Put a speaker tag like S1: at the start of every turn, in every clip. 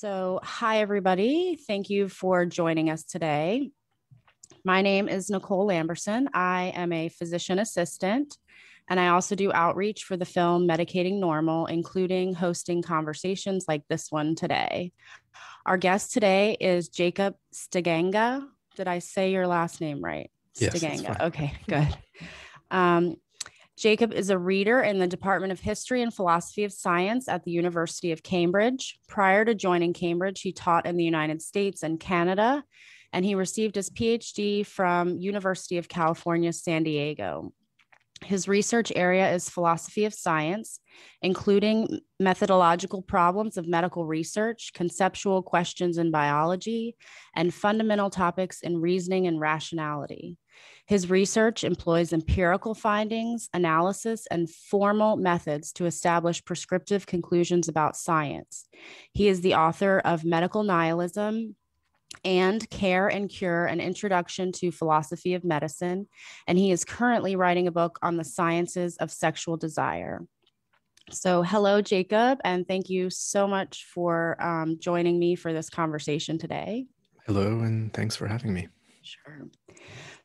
S1: Hi, everybody. Thank you for joining us today. My name is Nicole Lamberson. I am a physician assistant, and I also do outreach for the film Medicating Normal, including hosting conversations like this one today. Our guest today is Jacob Stegenga. Did I say your last name right?
S2: Yes, that's fine.
S1: Okay, good. Jacob is a reader in the Department of History and Philosophy of Science at the University of Cambridge. Prior to joining Cambridge, he taught in the United States and Canada, and he received his PhD from University of California, San Diego. His research area is philosophy of science, including methodological problems of medical research, conceptual questions in biology, and fundamental topics in reasoning and rationality. His research employs empirical findings, analysis, and formal methods to establish prescriptive conclusions about science. He is the author of Medical Nihilism and Care and Cure, an Introduction to Philosophy of Medicine, and he is currently writing a book on the sciences of sexual desire. So hello, Jacob, and thank you so much for joining me for this conversation today.
S2: Hello, and thanks for having me.
S1: Sure.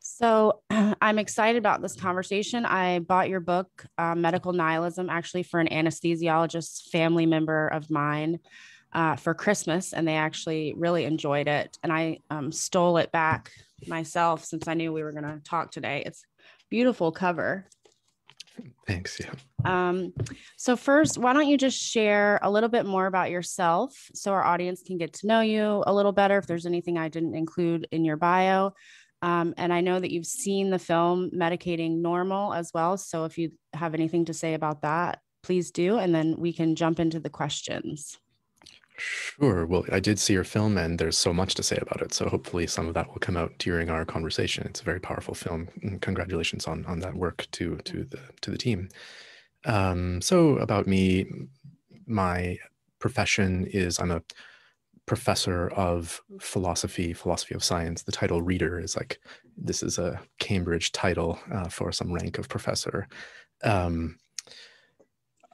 S1: So I'm excited about this conversation. I bought your book, Medical Nihilism, actually for an anesthesiologist family member of mine for Christmas, and they actually really enjoyed it. And I stole it back myself since I knew we were going to talk today. It's a beautiful cover.
S2: Thanks. Yeah.
S1: So first, why don't you just share a little bit more about yourself so our audience can get to know you a little better if there's anything I didn't include in your bio. And I know that you've seen the film Medicating Normal as well. So if you have anything to say about that, please do. And then we can jump into the questions.
S2: Sure. Well, I did see your film, and there's so much to say about it. So hopefully some of that will come out during our conversation. It's a very powerful film. And congratulations on that work to the team. So about me, my profession is I'm a professor of philosophy of science. The title reader is like, this is a Cambridge title for some rank of professor.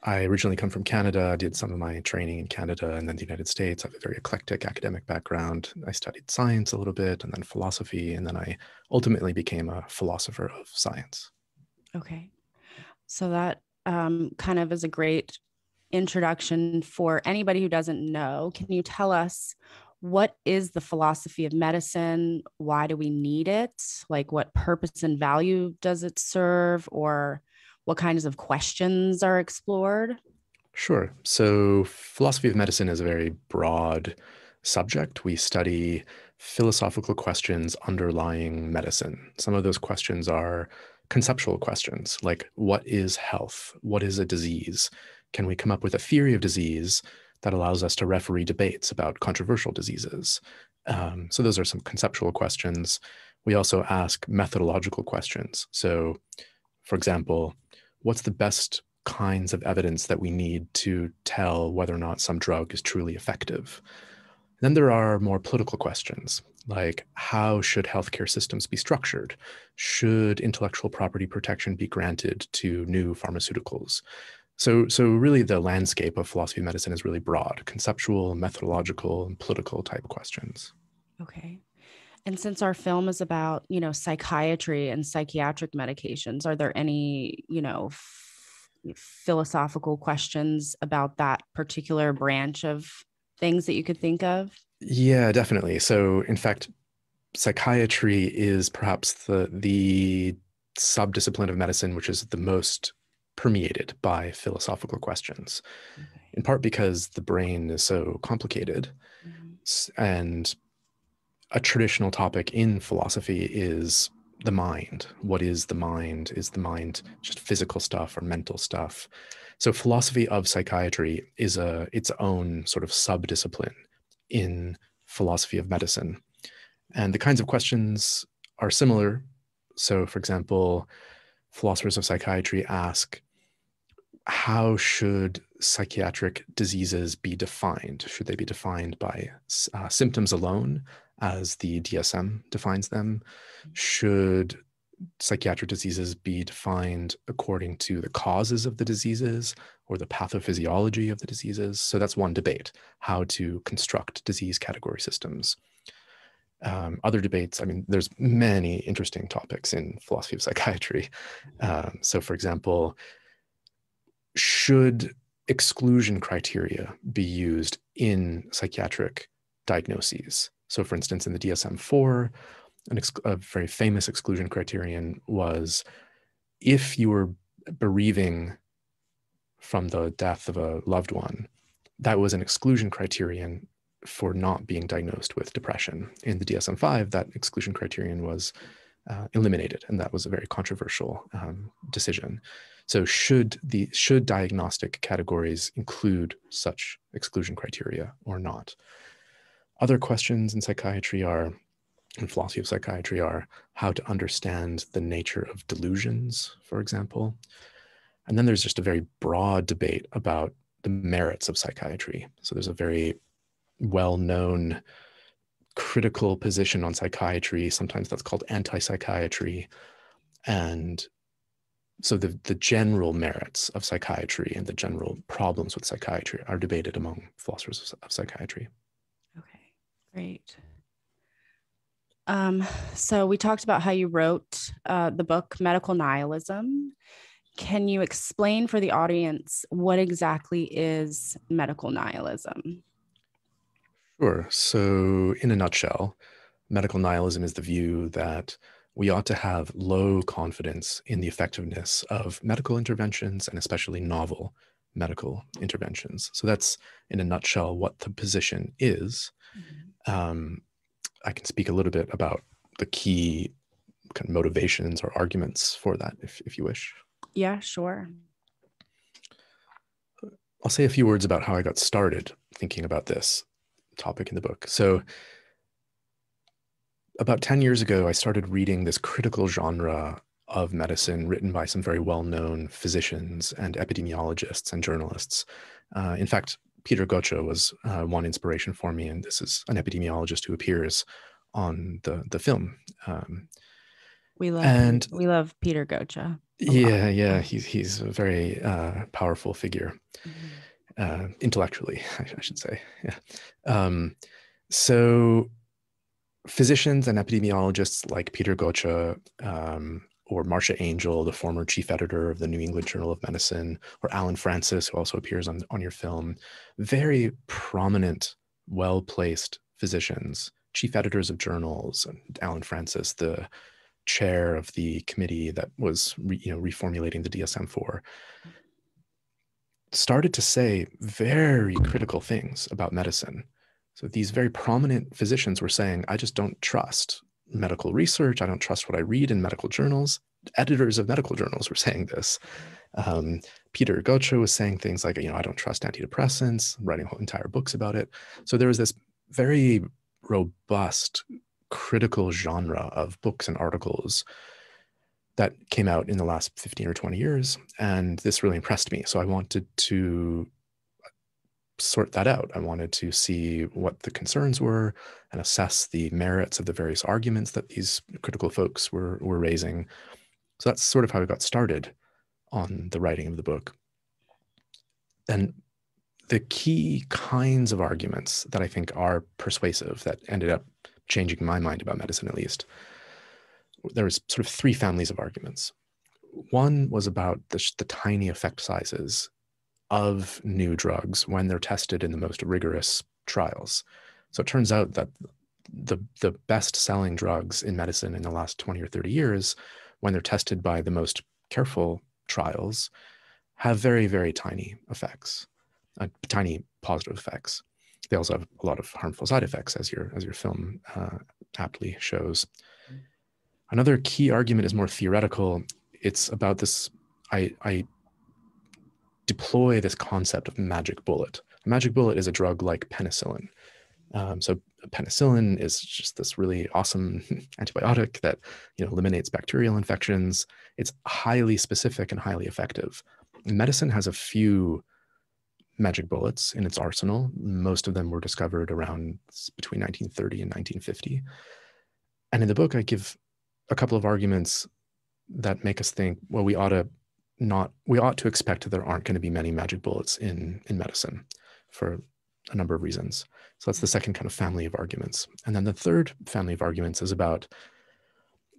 S2: I originally come from Canada. I did some of my training in Canada and then the United States. I have a very eclectic academic background. I studied science a little bit and then philosophy, and then I ultimately became a philosopher of science.
S1: Okay. So that kind of is a great introduction for anybody who doesn't know. Can you tell us what is the philosophy of medicine? Why do we need it? Like, what purpose and value does it serve? Or what kinds of questions are explored?
S2: Sure. So philosophy of medicine is a very broad subject. We study philosophical questions underlying medicine. Some of those questions are conceptual questions, like what is health? What is a disease? Can we come up with a theory of disease that allows us to referee debates about controversial diseases? So those are some conceptual questions. We also ask methodological questions. So, for example, what's the best kinds of evidence that we need to tell whether or not some drug is truly effective? Then there are more political questions, like how should healthcare systems be structured? Should intellectual property protection be granted to new pharmaceuticals? So really the landscape of philosophy of medicine is really broad, conceptual, methodological, and political type questions.
S1: Okay. And since our film is about, psychiatry and psychiatric medications, are there any, philosophical questions about that particular branch of things that you could think of?
S2: Yeah, definitely. So in fact, psychiatry is perhaps the subdiscipline of medicine which is the most permeated by philosophical questions,
S1: Okay.
S2: in part because the brain is so complicated. And a traditional topic in philosophy is the mind. What is the mind? Is the mind just physical stuff or mental stuff? So philosophy of psychiatry is its own sort of subdiscipline in philosophy of medicine. And the kinds of questions are similar. So, for example, philosophers of psychiatry ask, how should psychiatric diseases be defined? Should they be defined by symptoms alone, as the DSM defines them? Should psychiatric diseases be defined according to the causes of the diseases or the pathophysiology of the diseases? So that's one debate, how to construct disease category systems. Other debates, I mean, there's many interesting topics in philosophy of psychiatry. So for example, should exclusion criteria be used in psychiatric diagnoses? So for instance, in the DSM-4, a very famous exclusion criterion was if you were bereaving from the death of a loved one, that was an exclusion criterion for not being diagnosed with depression. In the DSM-5, that exclusion criterion was eliminated, and that was a very controversial decision. So should diagnostic categories include such exclusion criteria or not? Other questions in psychiatry are, in philosophy of psychiatry, are how to understand the nature of delusions, for example. And then there's just a very broad debate about the merits of psychiatry. So there's a very well-known critical position on psychiatry. Sometimes that's called anti-psychiatry. And so the general merits of psychiatry and the general problems with psychiatry are debated among philosophers of psychiatry.
S1: Okay, great. So we talked about how you wrote the book Medical Nihilism. Can you explain for the audience what exactly is medical nihilism?
S2: Sure. So in a nutshell, medical nihilism is the view that we ought to have low confidence in the effectiveness of medical interventions, and especially novel medical interventions. So that's, in a nutshell, what the position is. I can speak a little bit about the key kind of motivations or arguments for that, if you wish.
S1: Yeah, sure.
S2: I'll say a few words about how I got started thinking about this topic in the book. So about 10 years ago, I started reading this critical genre of medicine written by some very well-known physicians and epidemiologists and journalists. In fact, Peter Gotcha was one inspiration for me, and this is an epidemiologist who appears on the film.
S1: We love Peter Gotcha.
S2: Yeah, he's a very powerful figure, intellectually, I should say. Yeah. So physicians and epidemiologists like Peter Gotcha or Marcia Angel, the former chief editor of the New England Journal of Medicine, or Alan Francis, who also appears on your film, very prominent, well-placed physicians, chief editors of journals, and Alan Francis, the chair of the committee that was reformulating the DSM-4, started to say very critical things about medicine. So these very prominent physicians were saying, I just don't trust medical research. I don't trust what I read in medical journals. Editors of medical journals were saying this. Peter Gotcha was saying things like, I don't trust antidepressants, writing whole entire books about it. So there was this very robust critical genre of books and articles that came out in the last 15 or 20 years. And this really impressed me. So I wanted to sort that out. I wanted to see what the concerns were and assess the merits of the various arguments that these critical folks were raising. So that's sort of how I got started on the writing of the book. And the key kinds of arguments that I think are persuasive, that ended up changing my mind about medicine at least, there was sort of three families of arguments. One was about the tiny effect sizes of new drugs when they're tested in the most rigorous trials. So it turns out that the best-selling drugs in medicine in the last 20 or 30 years, when they're tested by the most careful trials, have very, very tiny effects, tiny positive effects. They also have a lot of harmful side effects, as your film aptly shows. Another key argument is more theoretical. It's about this, I deploy this concept of magic bullet. A magic bullet is a drug like penicillin. So penicillin is just this really awesome antibiotic that eliminates bacterial infections. It's highly specific and highly effective. Medicine has a few magic bullets in its arsenal. Most of them were discovered around between 1930 and 1950. And in the book, I give a couple of arguments that make us think, well, we ought to expect that there aren't going to be many magic bullets in medicine for a number of reasons. So that's the second kind of family of arguments. And then the third family of arguments is about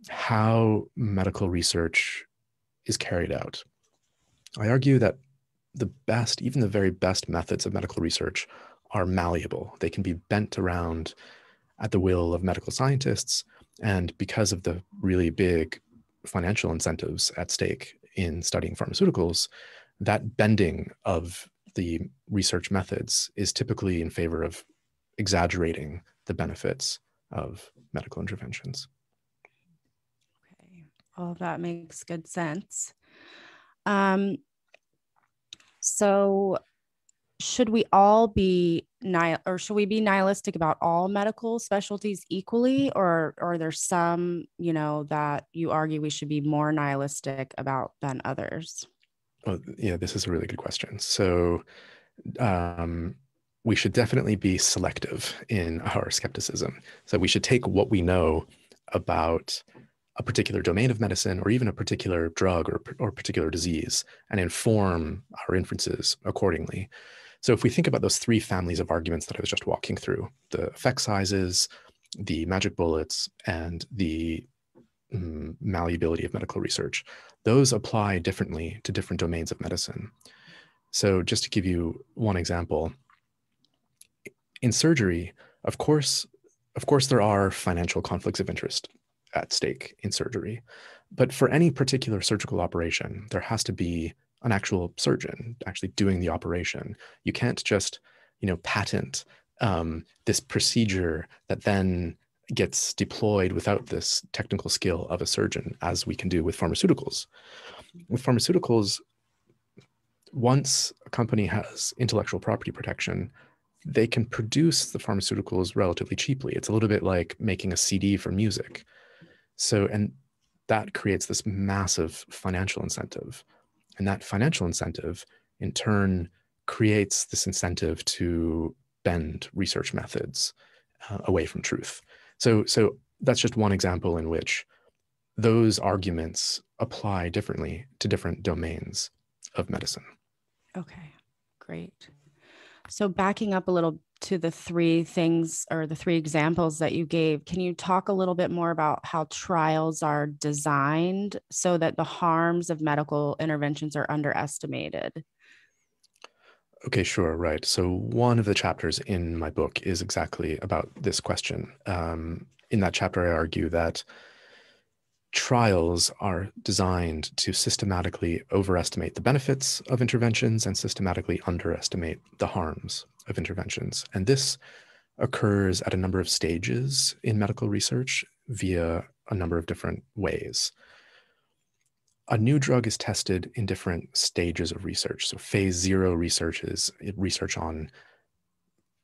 S2: how medical research is carried out. I argue that even the very best methods of medical research are malleable. They can be bent around at the will of medical scientists. And because of the really big financial incentives at stake in studying pharmaceuticals, that bending of the research methods is typically in favor of exaggerating the benefits of medical interventions.
S1: Okay, all of that makes good sense. So should we be nihilistic about all medical specialties equally, or are there some, that you argue we should be more nihilistic about than others?
S2: Well, yeah, this is a really good question. So we should definitely be selective in our skepticism. So we should take what we know about a particular domain of medicine, or even a particular drug or particular disease, and inform our inferences accordingly. So if we think about those three families of arguments that I was just walking through, the effect sizes, the magic bullets, and the malleability of medical research, those apply differently to different domains of medicine. So just to give you one example, in surgery, of course, there are financial conflicts of interest at stake in surgery. But for any particular surgical operation, there has to be an actual surgeon actually doing the operation. You can't just, patent this procedure that then gets deployed without this technical skill of a surgeon, as we can do with pharmaceuticals. With pharmaceuticals, once a company has intellectual property protection, they can produce the pharmaceuticals relatively cheaply. It's a little bit like making a CD for music. So, and that creates this massive financial incentive. And that financial incentive, in turn, creates this incentive to bend research methods away from truth. So that's just one example in which those arguments apply differently to different domains of medicine.
S1: Okay, great. So backing up a little to the three things or the three examples that you gave, can you talk a little bit more about how trials are designed so that the harms of medical interventions are underestimated?
S2: Okay, sure, right. So one of the chapters in my book is exactly about this question. In that chapter, I argue that trials are designed to systematically overestimate the benefits of interventions and systematically underestimate the harms of interventions. And this occurs at a number of stages in medical research via a number of different ways. A new drug is tested in different stages of research. So phase 0 research is research on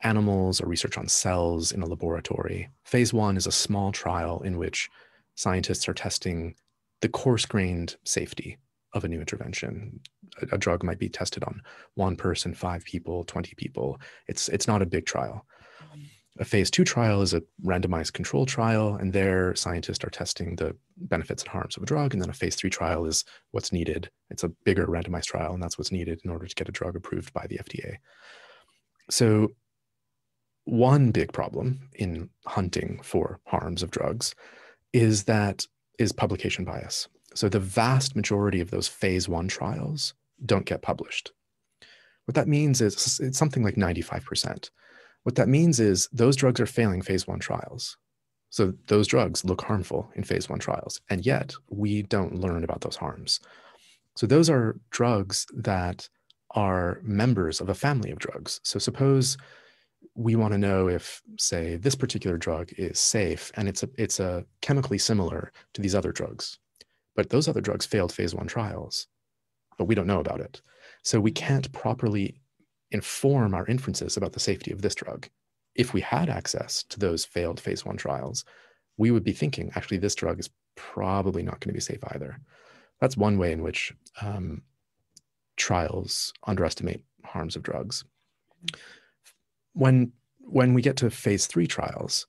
S2: animals or research on cells in a laboratory. Phase 1 is a small trial in which scientists are testing the coarse-grained safety of a new intervention. A drug might be tested on 1 person, 5 people, 20 people. It's not a big trial. A phase 2 trial is a randomized control trial, and there scientists are testing the benefits and harms of a drug. And then a phase 3 trial is what's needed. It's a bigger randomized trial, and that's what's needed in order to get a drug approved by the FDA. So one big problem in hunting for harms of drugs is publication bias. So the vast majority of those phase 1 trials don't get published. What that means is it's something like 95%. What that means is those drugs are failing phase 1 trials. So those drugs look harmful in phase 1 trials, and yet we don't learn about those harms. So those are drugs that are members of a family of drugs. So suppose we want to know if, say, this particular drug is safe and it's a chemically similar to these other drugs, but those other drugs failed phase 1 trials, but we don't know about it. So we can't properly inform our inferences about the safety of this drug. If we had access to those failed phase 1 trials, we would be thinking, actually, this drug is probably not going to be safe either. That's one way in which trials underestimate harms of drugs. When we get to phase 3 trials,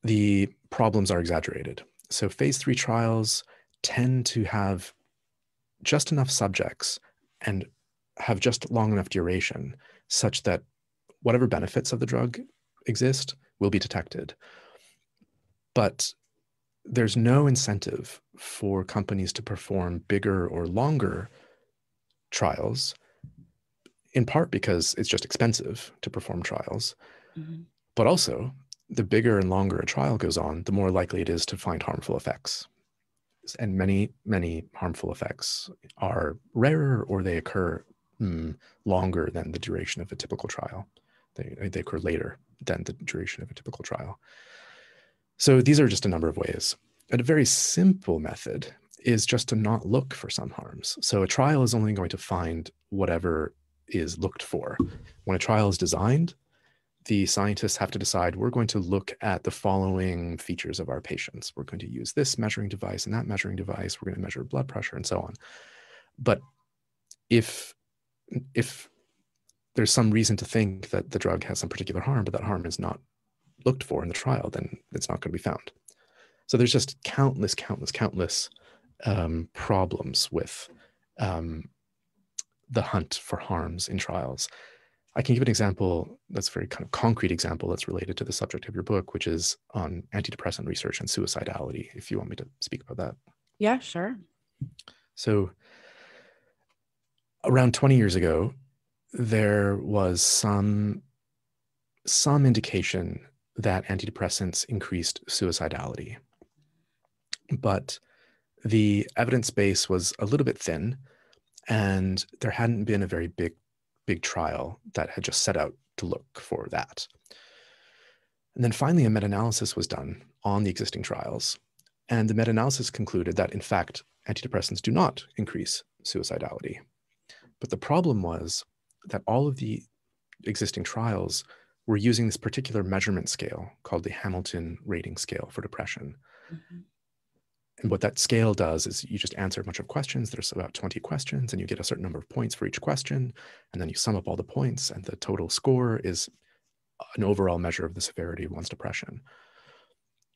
S2: the problems are exaggerated. So phase 3 trials tend to have just enough subjects and have just long enough duration such that whatever benefits of the drug exist will be detected. But there's no incentive for companies to perform bigger or longer trials, in part because it's just expensive to perform trials. Mm-hmm. But also, the bigger and longer a trial goes on, the more likely it is to find harmful effects. And many, many harmful effects are rarer, or they occur longer than the duration of a typical trial. They occur later than the duration of a typical trial. So these are just a number of ways. A very simple method is just to not look for some harms. So a trial is only going to find whatever is looked for. When a trial is designed, the scientists have to decide, we're going to look at the following features of our patients. We're going to use this measuring device and that measuring device. We're going to measure blood pressure and so on. But if there's some reason to think that the drug has some particular harm, but that harm is not looked for in the trial, then it's not going to be found. So there's just countless problems with the hunt for harms in trials. I can give an example that's a very kind of concrete example that's related to the subject of your book, which is on antidepressant research and suicidality, if you want me to speak about that.
S1: Yeah, sure.
S2: So around 20 years ago, there was some indication that antidepressants increased suicidality. But the evidence base was a little bit thin, and there hadn't been a very big trial that had just set out to look for that. And then finally, a meta-analysis was done on the existing trials. And the meta-analysis concluded that, in fact, antidepressants do not increase suicidality. But the problem was that all of the existing trials were using this particular measurement scale called the Hamilton Rating Scale for depression. Mm-hmm. And what that scale does is you just answer a bunch of questions. There's about 20 questions, and you get a certain number of points for each question. And then you sum up all the points, and the total score is an overall measure of the severity of one's depression.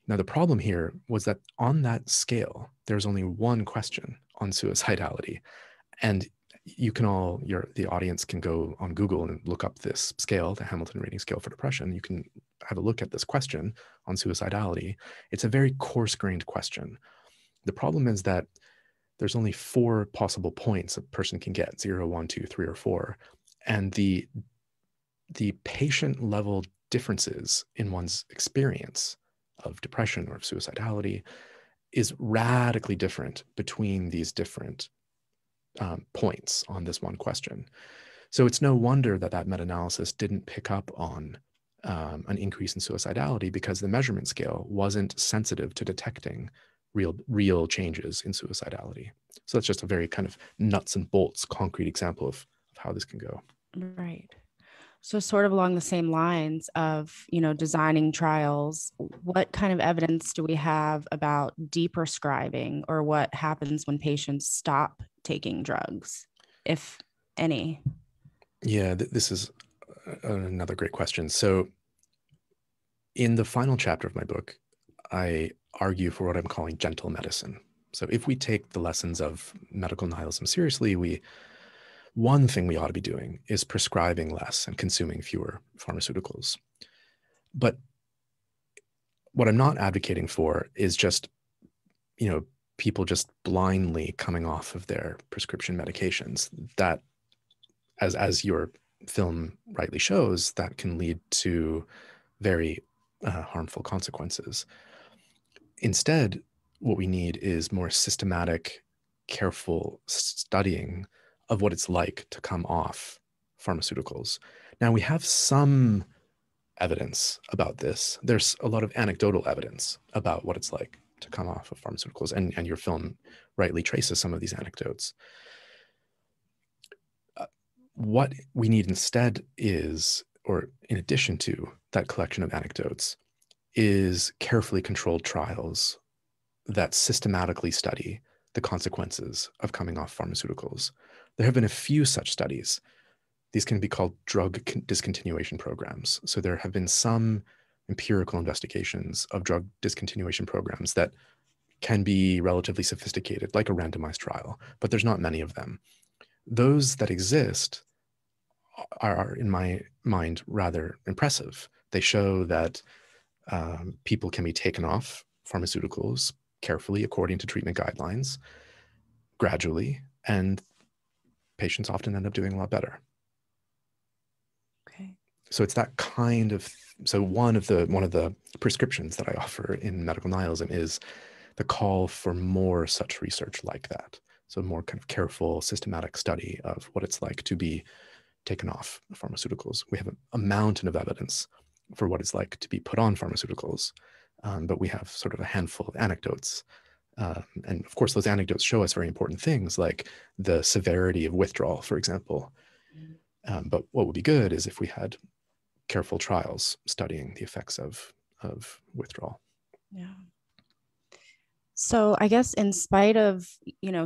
S2: Now, the problem here was that on that scale, there's only one question on suicidality. And you can all, the audience can go on Google and look up this scale, the Hamilton Rating Scale for depression. You can have a look at this question on suicidality. It's a very coarse-grained question. The problem is that there's only 4 possible points a person can get, 0, 1, 2, 3, or 4. And the patient level differences in one's experience of depression or of suicidality is radically different between these different points on this one question. So it's no wonder that meta-analysis didn't pick up on an increase in suicidality, because the measurement scale wasn't sensitive to detecting real changes in suicidality. So that's just a very kind of nuts and bolts concrete example of how this can go.
S1: Right. So sort of along the same lines of, designing trials, what kind of evidence do we have about deprescribing, or what happens when patients stop taking drugs, if any?
S2: Yeah, this is another great question. So in the final chapter of my book, I argue for what I'm calling gentle medicine. So if we take the lessons of medical nihilism seriously, one thing we ought to be doing is prescribing less and consuming fewer pharmaceuticals. But what I'm not advocating for is just, people just blindly coming off of their prescription medications. That, as your film rightly shows, that can lead to very harmful consequences. Instead, what we need is more systematic, careful studying of what it's like to come off pharmaceuticals. Now, we have some evidence about this. There's a lot of anecdotal evidence about what it's like to come off of pharmaceuticals, and your film rightly traces some of these anecdotes. What we need instead is, or in addition to that collection of anecdotes, is carefully controlled trials that systematically study the consequences of coming off pharmaceuticals. There have been a few such studies. These can be called drug discontinuation programs. So there have been some empirical investigations of drug discontinuation programs that can be relatively sophisticated, like a randomized trial, but there's not many of them. Those that exist are, in my mind, rather impressive. They show that people can be taken off pharmaceuticals carefully according to treatment guidelines, gradually, and patients often end up doing a lot better.
S1: Okay.
S2: So it's that kind of, so one of the prescriptions that I offer in medical nihilism is the call for more such research like that. So more kind of careful, systematic study of what it's like to be taken off pharmaceuticals. We have a mountain of evidence for what it's like to be put on pharmaceuticals, but we have sort of a handful of anecdotes. And of course, those anecdotes show us very important things like the severity of withdrawal, for example. But what would be good is if we had careful trials studying the effects of withdrawal.
S1: Yeah. So I guess in spite of,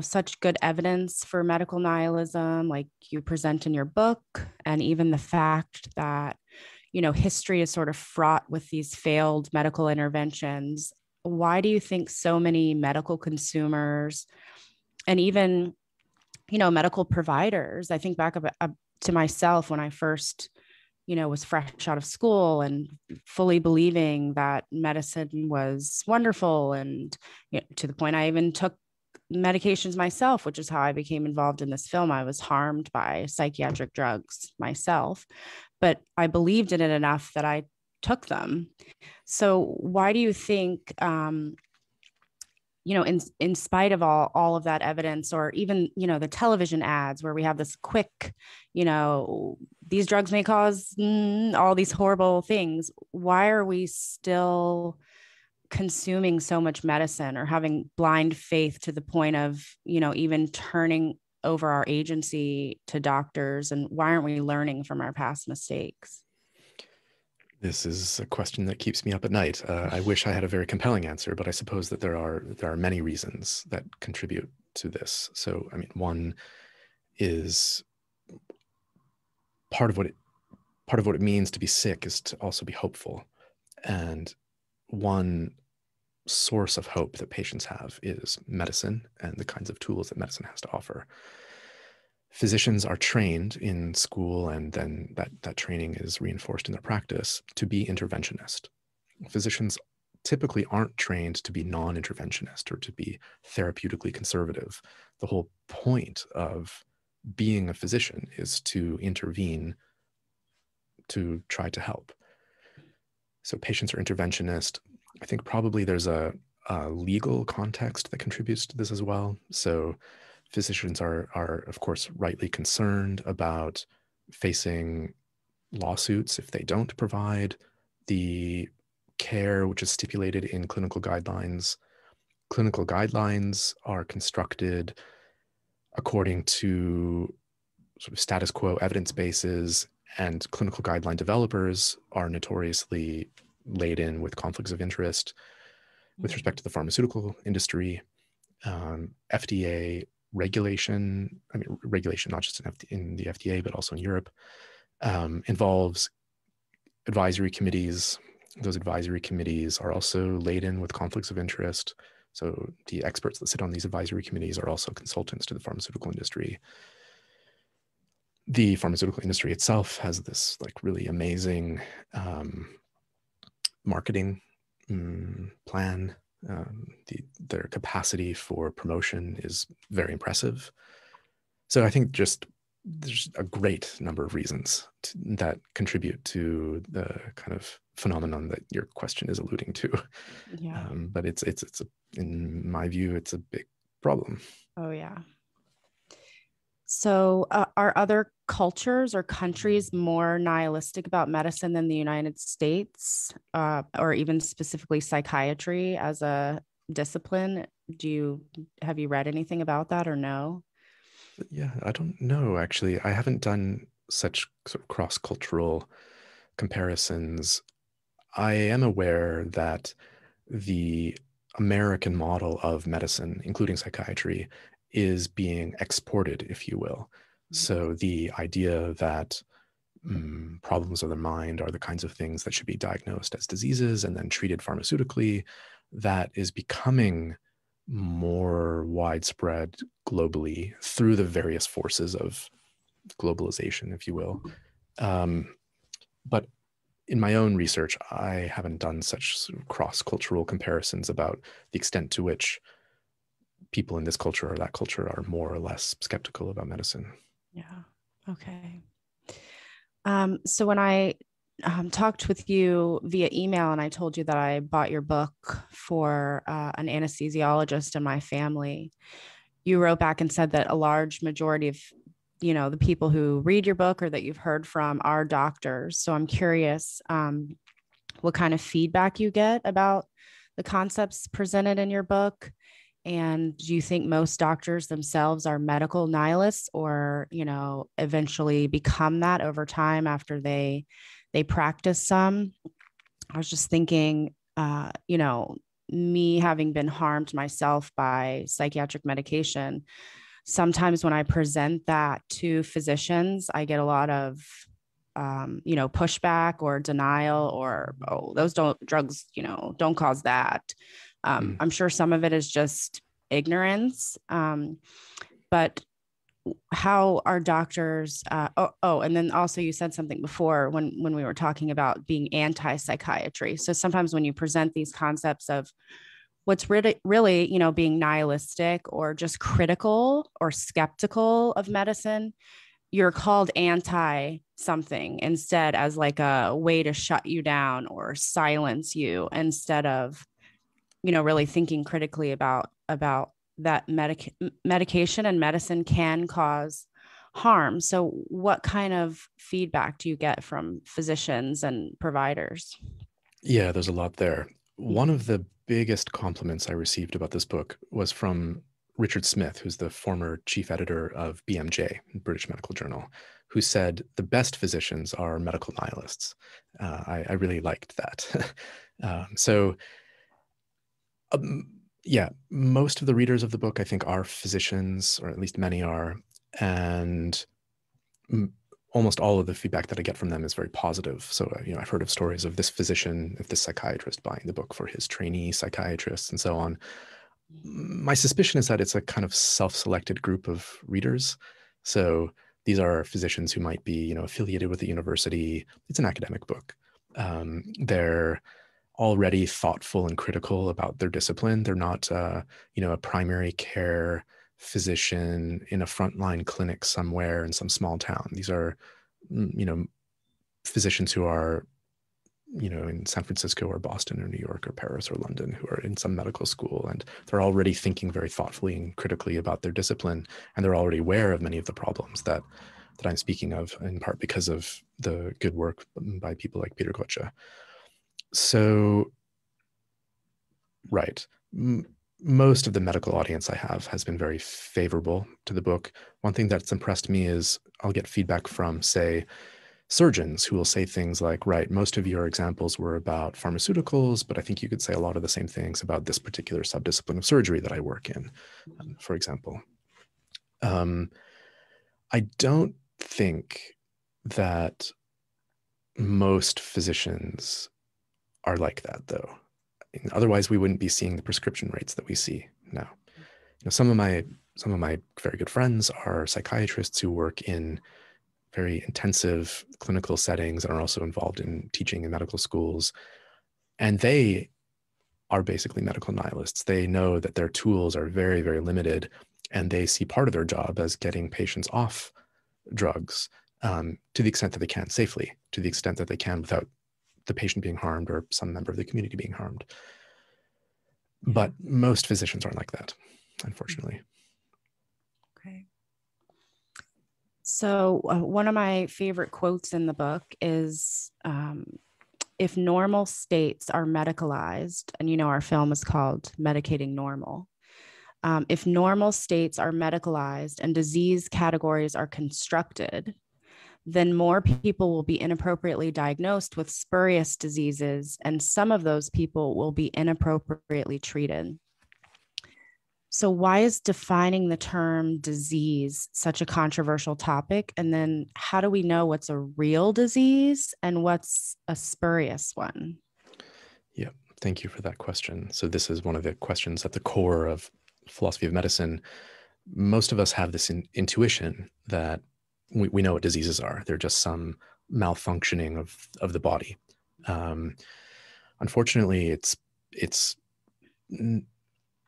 S1: such good evidence for medical nihilism, like you present in your book, and even the fact that, history is sort of fraught with these failed medical interventions, why do you think so many medical consumers and even, medical providers, I think back to myself when I first was fresh out of school and fully believing that medicine was wonderful. And to the point I even took medications myself, which is how I became involved in this film. I was harmed by psychiatric drugs myself, but I believed in it enough that I took them. So why do you think, in spite of all of that evidence, or even, the television ads where we have this quick, these drugs may cause all these horrible things, why are we still consuming so much medicine or having blind faith to the point of, even turning over our agency to doctors? And why aren't we learning from our past mistakes?
S2: This is a question that keeps me up at night. I wish I had a very compelling answer, but I suppose that there are many reasons that contribute to this. So, I mean, one is part of what it means to be sick is to also be hopeful. And one source of hope that patients have is medicine and the kinds of tools that medicine has to offer. Physicians are trained in school, and then that training is reinforced in their practice to be interventionist. Physicians typically aren't trained to be non-interventionist or to be therapeutically conservative. The whole point of being a physician is to intervene, to try to help. So patients are interventionist. I think probably there's a legal context that contributes to this as well. So physicians are of course rightly concerned about facing lawsuits if they don't provide the care which is stipulated in clinical guidelines. Clinical guidelines are constructed according to sort of status quo evidence bases, and clinical guideline developers are notoriously laden with conflicts of interest with respect to the pharmaceutical industry. FDA regulation, regulation not just in the FDA, but also in Europe, involves advisory committees. Those advisory committees are also laden with conflicts of interest. So the experts that sit on these advisory committees are also consultants to the pharmaceutical industry. The pharmaceutical industry itself has this like really amazing marketing plan. Their capacity for promotion is very impressive. So I think just there's a great number of reasons that contribute to the kind of phenomenon that your question is alluding to.
S1: Yeah.
S2: But it's in my view, it's a big problem.
S1: Oh, yeah. So are other cultures or countries more nihilistic about medicine than the United States, or even specifically psychiatry as a discipline? Have you read anything about that or no?
S2: Yeah, I don't know, actually. I haven't done such sort of cross-cultural comparisons. I am aware that the American model of medicine, including psychiatry, is being exported, if you will. So the idea that problems of the mind are the kinds of things that should be diagnosed as diseases and then treated pharmaceutically, that is becoming more widespread globally through the various forces of globalization, if you will. But in my own research, I haven't done such sort of cross-cultural comparisons about the extent to which people in this culture or that culture are more or less skeptical about medicine.
S1: Yeah. Okay. So when I talked with you via email and I told you that I bought your book for an anesthesiologist in my family, you wrote back and said that a large majority of, the people who read your book or that you've heard from are doctors. So I'm curious what kind of feedback you get about the concepts presented in your book. And do you think most doctors themselves are medical nihilists or, eventually become that over time after they practice some? I was just thinking, me having been harmed myself by psychiatric medication, sometimes when I present that to physicians, I get a lot of, pushback or denial or, oh, those drugs, don't cause that. I'm sure some of it is just ignorance. But how are doctors, and then also you said something before when we were talking about being anti-psychiatry. So sometimes when you present these concepts of what's really, being nihilistic or just critical or skeptical of medicine, you're called anti something instead as like a way to shut you down or silence you instead of, really thinking critically about that medication and medicine can cause harm. So what kind of feedback do you get from physicians and providers?
S2: Yeah, there's a lot there. One
S1: Mm-hmm.
S2: of the biggest compliments I received about this book was from Richard Smith, who's the former chief editor of BMJ, British Medical Journal, who said the best physicians are medical nihilists. I really liked that. So, yeah, most of the readers of the book, I think, are physicians, or at least many are. And almost all of the feedback that I get from them is very positive. So, I've heard of stories of this physician, of this psychiatrist buying the book for his trainee psychiatrists and so on. My suspicion is that it's a kind of self-selected group of readers. So these are physicians who might be, affiliated with the university. It's an academic book. They're already thoughtful and critical about their discipline. They're not, a primary care physician in a frontline clinic somewhere in some small town. These are, physicians who are, in San Francisco or Boston or New York or Paris or London who are in some medical school, and they're already thinking very thoughtfully and critically about their discipline, and they're already aware of many of the problems that I'm speaking of, in part because of the good work by people like Peter Kocha. So, right. Most of the medical audience I have has been very favorable to the book. One thing that's impressed me is I'll get feedback from, say, surgeons who will say things like, right, most of your examples were about pharmaceuticals, but I think you could say a lot of the same things about this particular subdiscipline of surgery that I work in, for example. I don't think that most physicians are like that, though. Otherwise, we wouldn't be seeing the prescription rates that we see now. Some of my very good friends are psychiatrists who work in very intensive clinical settings and are also involved in teaching in medical schools. And they are basically medical nihilists. They know that their tools are very, very limited, and they see part of their job as getting patients off drugs to the extent that they can safely, to the extent that they can without the patient being harmed or some member of the community being harmed. But most physicians aren't like that, unfortunately.
S1: Okay. So one of my favorite quotes in the book is, if normal states are medicalized, and our film is called Medicating Normal. If normal states are medicalized and disease categories are constructed, then more people will be inappropriately diagnosed with spurious diseases, and some of those people will be inappropriately treated. So why is defining the term disease such a controversial topic? And then how do we know what's a real disease and what's a spurious one?
S2: Yeah. Thank you for that question. So this is one of the questions at the core of philosophy of medicine. Most of us have this intuition that we know what diseases are. They're just some malfunctioning of the body. Unfortunately, it's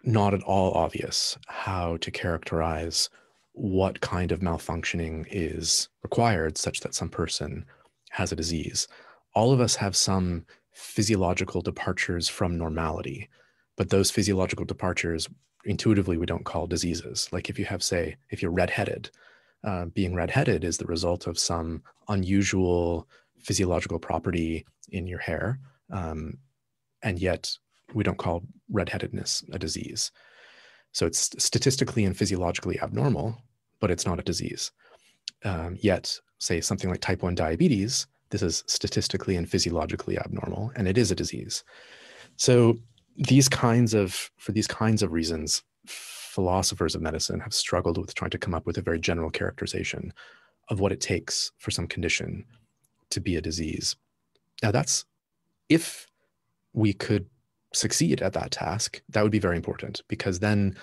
S2: not at all obvious how to characterize what kind of malfunctioning is required such that some person has a disease. All of us have some physiological departures from normality, but those physiological departures, intuitively, we don't call diseases. Like if you have, say, if you're redheaded, being redheaded is the result of some unusual physiological property in your hair, and yet we don't call redheadedness a disease. So it's statistically and physiologically abnormal, but it's not a disease. Yet, say something like type 1 diabetes, this is statistically and physiologically abnormal, and it is a disease. So for these kinds of reasons, philosophers of medicine have struggled with trying to come up with a very general characterization of what it takes for some condition to be a disease. Now that's, if we could succeed at that task, that would be very important, because then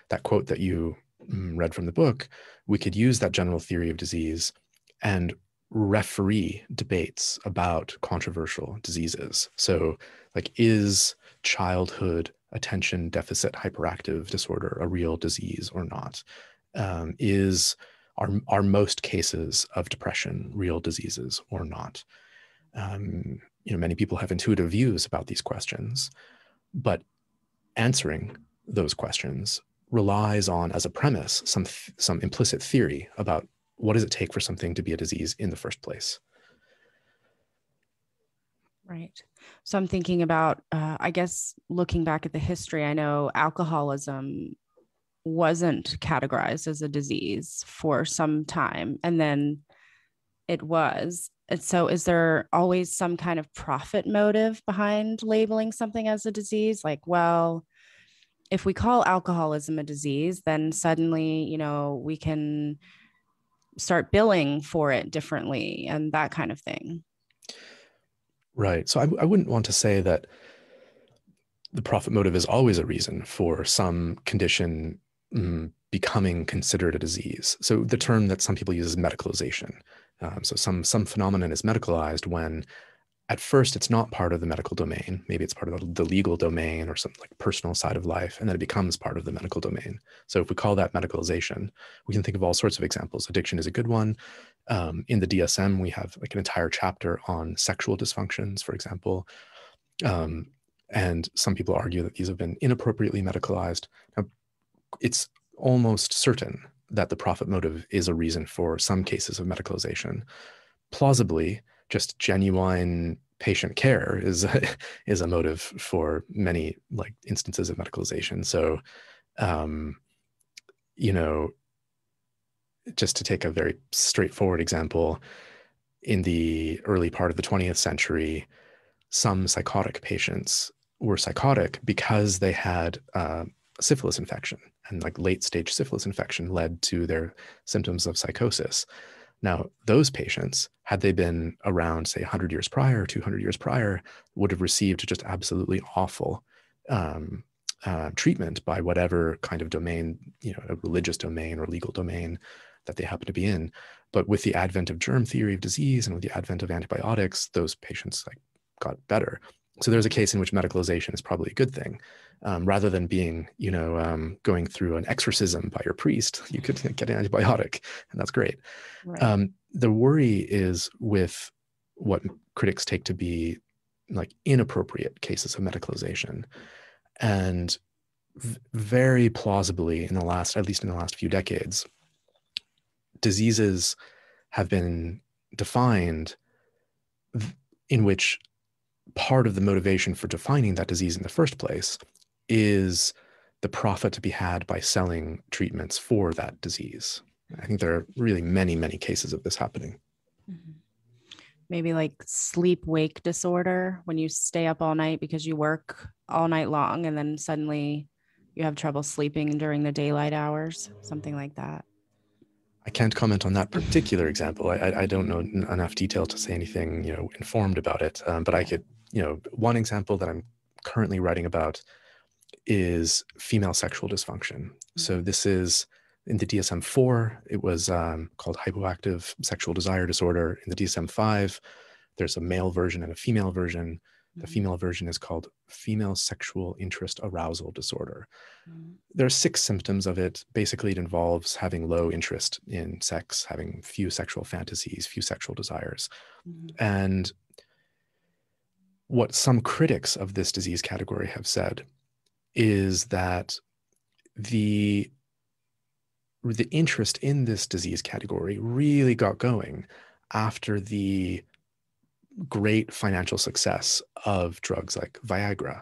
S2: that quote that you read from the book, we could use that general theory of disease and referee debates about controversial diseases. So like, is childhood attention deficit hyperactive disorder a real disease or not? Are most cases of depression real diseases or not? Many people have intuitive views about these questions, but answering those questions relies on, as a premise, some implicit theory about what does it take for something to be a disease in the first place.
S1: Right. So I'm thinking about, I guess, looking back at the history, I know alcoholism wasn't categorized as a disease for some time, and then it was. And so is there always some kind of profit motive behind labeling something as a disease? Like, well, if we call alcoholism a disease, then suddenly, we can start billing for it differently and that kind of thing.
S2: Right. So I wouldn't want to say that the profit motive is always a reason for some condition becoming considered a disease. So the term that some people use is medicalization. So some phenomenon is medicalized when at first it's not part of the medical domain. Maybe it's part of the legal domain or some like personal side of life, and then it becomes part of the medical domain. So if we call that medicalization, we can think of all sorts of examples. Addiction is a good one. In the DSM, we have like an entire chapter on sexual dysfunctions, for example. And some people argue that these have been inappropriately medicalized. Now, it's almost certain that the profit motive is a reason for some cases of medicalization. Plausibly, just genuine patient care is a motive for many like instances of medicalization. So, just to take a very straightforward example, in the early part of the 20th century, some psychotic patients were psychotic because they had a syphilis infection, and like late stage syphilis infection led to their symptoms of psychosis. Now, those patients, had they been around, say, 100 years prior, 200 years prior, would have received just absolutely awful treatment by whatever kind of domain, a religious domain or legal domain that they happen to be in. But with the advent of germ theory of disease and with the advent of antibiotics, those patients got better. So there's a case in which medicalization is probably a good thing. Rather than being, going through an exorcism by your priest, you could get an antibiotic, and that's great. Right. The worry is with what critics take to be like inappropriate cases of medicalization. And very plausibly at least in the last few decades, diseases have been defined in which part of the motivation for defining that disease in the first place is the profit to be had by selling treatments for that disease. I think there are really many, many cases of this happening.
S1: Mm-hmm. Maybe like sleep-wake disorder, when you stay up all night because you work all night long and then suddenly you have trouble sleeping during the daylight hours, something like that.
S2: I can't comment on that particular example. I don't know enough detail to say anything, informed about it. But I could, one example that I'm currently writing about is female sexual dysfunction. So this is in the DSM-4, it was called hypoactive sexual desire disorder. In the DSM-5, there's a male version and a female version. The female version is called female sexual interest arousal disorder. There are 6 symptoms of it. Basically, it involves having low interest in sex, having few sexual fantasies, few sexual desires. And what some critics of this disease category have said is that the interest in this disease category really got going after the great financial success of drugs like Viagra.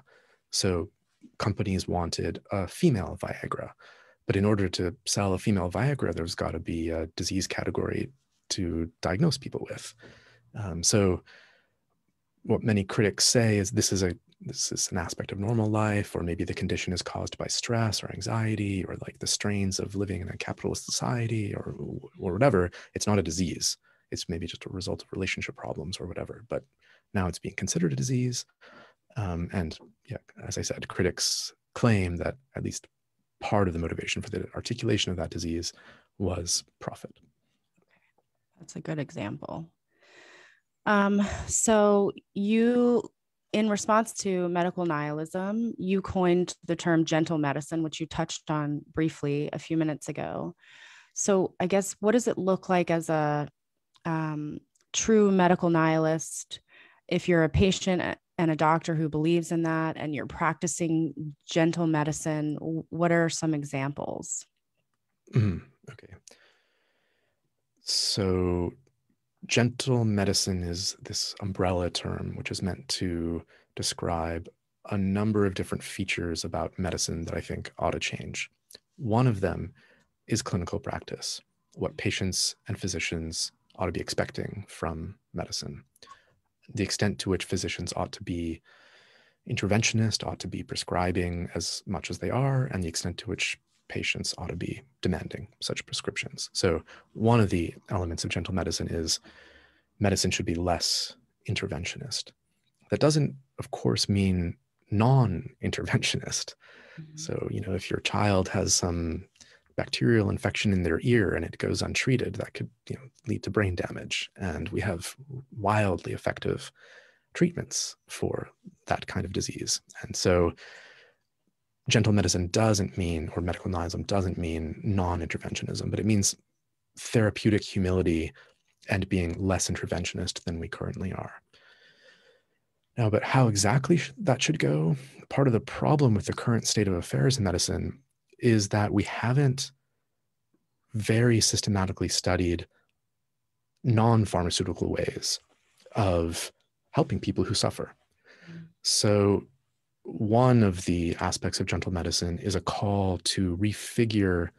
S2: So companies wanted a female Viagra, but in order to sell a female Viagra, there's got to be a disease category to diagnose people with. So what many critics say is this is an aspect of normal life, or maybe the condition is caused by stress or anxiety, or like the strains of living in a capitalist society, or whatever. It's not a disease. It's maybe just a result of relationship problems or whatever. But now it's being considered a disease. And yeah, as I said, critics claim that at least part of the motivation for the articulation of that disease was profit.
S1: That's a good example. So you, in response to medical nihilism, you coined the term gentle medicine, which you touched on briefly a few minutes ago. So I guess, what does it look like as a true medical nihilist if you're a patient and a doctor who believes in that and you're practicing gentle medicine? What are some examples?
S2: Okay. So gentle medicine is this umbrella term which is meant to describe a number of different features about medicine that I think ought to change. One of them is clinical practice, what patients and physicians ought to be expecting from medicine, the extent to which physicians ought to be interventionist, ought to be prescribing as much as they are, and the extent to which patients ought to be demanding such prescriptions. So one of the elements of gentle medicine is medicine should be less interventionist. That doesn't, of course, mean non-interventionist. So, if your child has some bacterial infection in their ear and it goes untreated, that could lead to brain damage. And we have wildly effective treatments for that kind of disease. And so gentle medicine doesn't mean, or medical nihilism doesn't mean non-interventionism, but it means therapeutic humility and being less interventionist than we currently are. Now, but how exactly that should go? Part of the problem with the current state of affairs in medicine is that we haven't very systematically studied non-pharmaceutical ways of helping people who suffer. So one of the aspects of gentle medicine is a call to refigure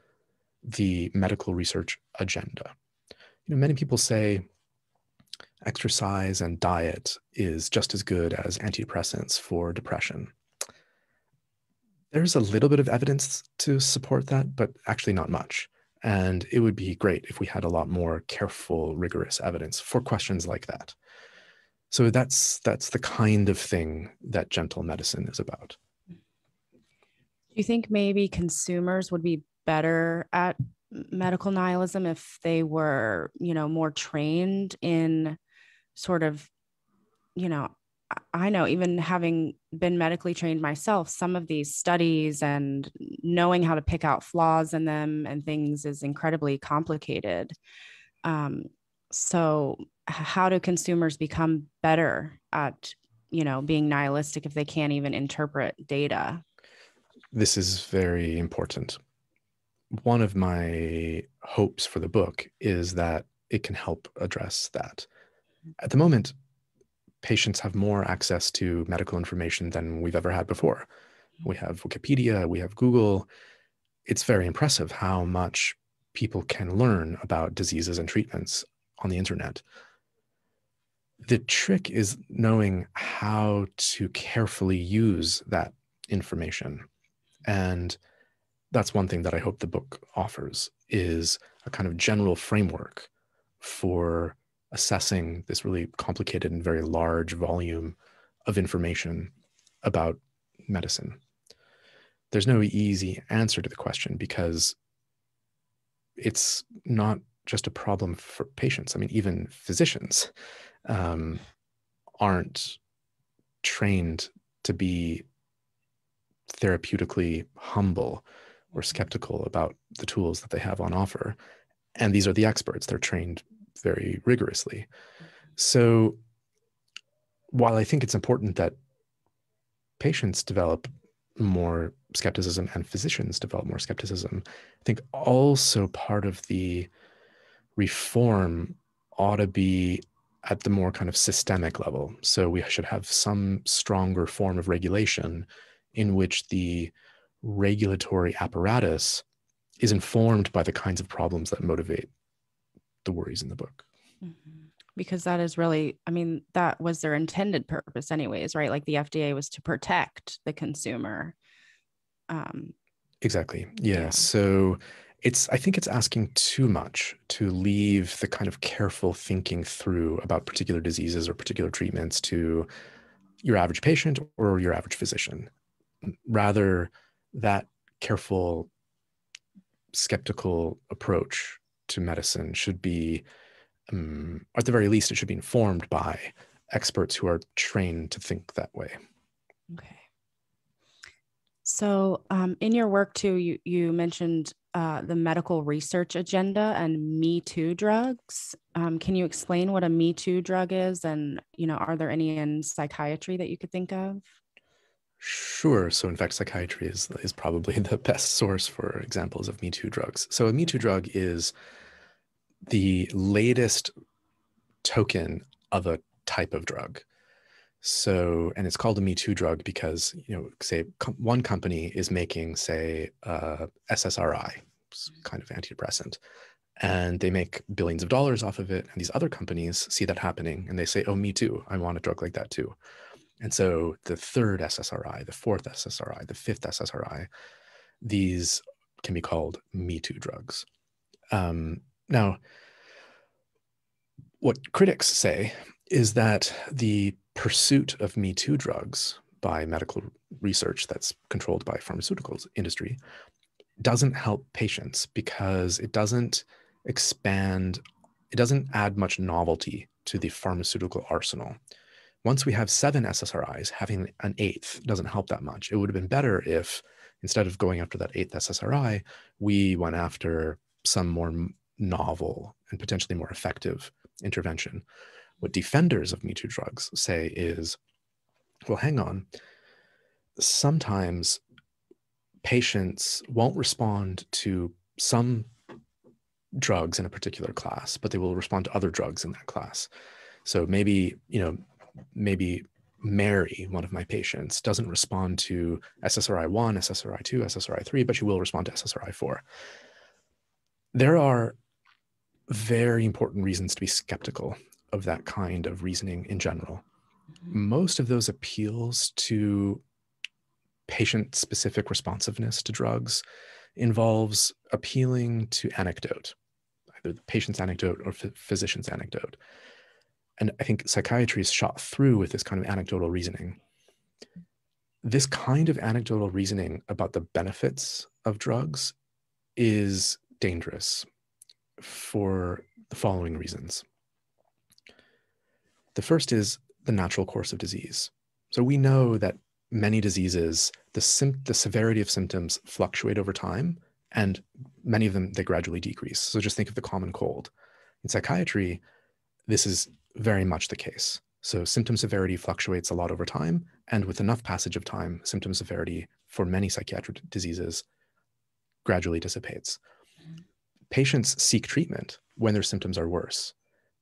S2: the medical research agenda. Many people say exercise and diet is just as good as antidepressants for depression. There's a little bit of evidence to support that, but actually not much. And it would be great if we had a lot more careful, rigorous evidence for questions like that. So that's the kind of thing that gentle medicine is about.
S1: Do you think maybe consumers would be better at medical nihilism if they were, more trained in sort of, I know, even having been medically trained myself, some of these studies and knowing how to pick out flaws in them and things is incredibly complicated. So how do consumers become better at, being nihilistic if they can't even interpret data?
S2: This is very important. One of my hopes for the book is that it can help address that. At the moment, patients have more access to medical information than we've ever had before. We have Wikipedia, we have Google. It's very impressive how much people can learn about diseases and treatments on the internet. The trick is knowing how to carefully use that information. And that's one thing that I hope the book offers, is a kind of general framework for assessing this really complicated and very large volume of information about medicine? There's no easy answer to the question because it's not just a problem for patients. I mean, even physicians aren't trained to be therapeutically humble or skeptical about the tools that they have on offer. And these are the experts. They're trained very rigorously. So while I think it's important that patients develop more skepticism and physicians develop more skepticism, I think also part of the reform ought to be at the more kind of systemic level. So we should have some stronger form of regulation in which the regulatory apparatus is informed by the kinds of problems that motivate the worries in the book.
S1: Mm-hmm. Because that is really, I mean, that was their intended purpose anyways, right? Like the FDA was to protect the consumer.
S2: Exactly. Yeah. So I think it's asking too much to leave the kind of careful thinking through about particular diseases or particular treatments to your average patient or your average physician. Rather, that careful, skeptical approach to medicine should be, at the very least, it should be informed by experts who are trained to think that way.
S1: Okay. So in your work too, you mentioned the medical research agenda and Metoo drugs. Can you explain what a Metoo drug is? And, are there any in psychiatry that you could think of?
S2: Sure. So in fact, psychiatry is probably the best source for examples of Metoo drugs. So a Metoo drug is the latest token of a type of drug. So, and it's called a Metoo drug because, say one company is making, say, SSRI, kind of antidepressant, and they make billions of dollars off of it. And these other companies see that happening and they say, oh, me too. I want a drug like that too. And so the third SSRI, the fourth SSRI, the fifth SSRI, these can be called Metoo drugs. Now, what critics say is that the pursuit of Metoo drugs by medical research that's controlled by pharmaceuticals industry doesn't help patients because it doesn't add much novelty to the pharmaceutical arsenal. Once we have 7 SSRIs, having an 8th doesn't help that much. It would have been better if, instead of going after that 8th SSRI, we went after some more novel and potentially more effective intervention. What defenders of Metoo drugs say is, well, hang on. Sometimes patients won't respond to some drugs in a particular class, but they will respond to other drugs in that class. So maybe Mary, one of my patients, doesn't respond to SSRI 1, SSRI 2, SSRI 3, but she will respond to SSRI 4. There are very important reasons to be skeptical of that kind of reasoning in general. Most of those appeals to patient-specific responsiveness to drugs involves appealing to anecdote, either the patient's anecdote or physician's anecdote. And I think psychiatry is shot through with this kind of anecdotal reasoning. This kind of anecdotal reasoning about the benefits of drugs is dangerous for the following reasons. The first is the natural course of disease. So we know that many diseases, the severity of symptoms fluctuate over time, and many of them, they gradually decrease. So just think of the common cold. In psychiatry, this is very much the case. So symptom severity fluctuates a lot over time, and with enough passage of time, symptom severity for many psychiatric diseases gradually dissipates. Patients seek treatment when their symptoms are worse.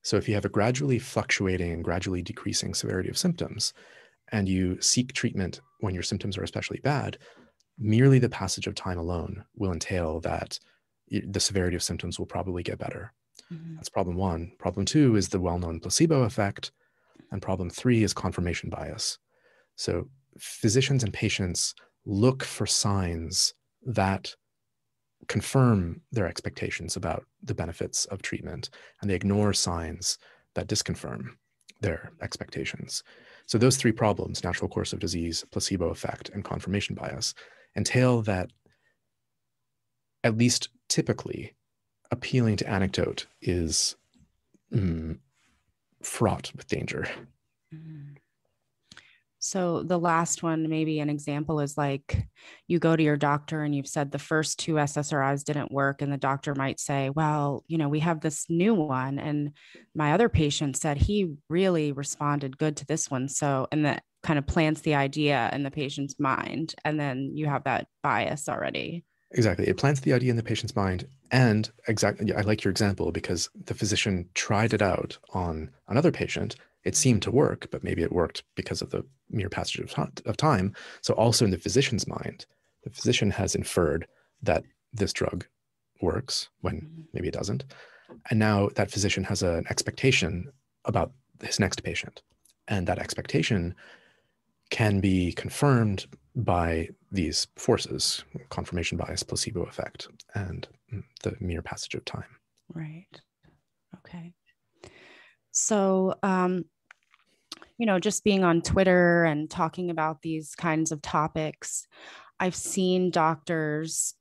S2: So if you have a gradually fluctuating and gradually decreasing severity of symptoms, and you seek treatment when your symptoms are especially bad, merely the passage of time alone will entail that the severity of symptoms will probably get better. Mm-hmm. That's problem 1. Problem 2 is the well-known placebo effect. And problem 3 is confirmation bias. So physicians and patients look for signs that confirm their expectations about the benefits of treatment, and they ignore signs that disconfirm their expectations. So those three problems, natural course of disease, placebo effect, and confirmation bias, entail that, at least typically, appealing to anecdote is fraught with danger.
S1: So the last one, maybe an example is like you go to your doctor and you've said the first 2 SSRIs didn't work. And the doctor might say, well, we have this new one. And my other patient said he really responded good to this one. So, and that kind of plants the idea in the patient's mind. And then you have that bias already.
S2: Exactly. It plants the idea in the patient's mind. And exactly, I like your example because the physician tried it out on another patient. It seemed to work, but maybe it worked because of the mere passage of time. So also in the physician's mind, the physician has inferred that this drug works when maybe it doesn't. And now that physician has an expectation about his next patient. And that expectation can be confirmed by these forces, confirmation bias, placebo effect, and the mere passage of time.
S1: Right. Okay. So, just being on Twitter and talking about these kinds of topics, I've seen doctors,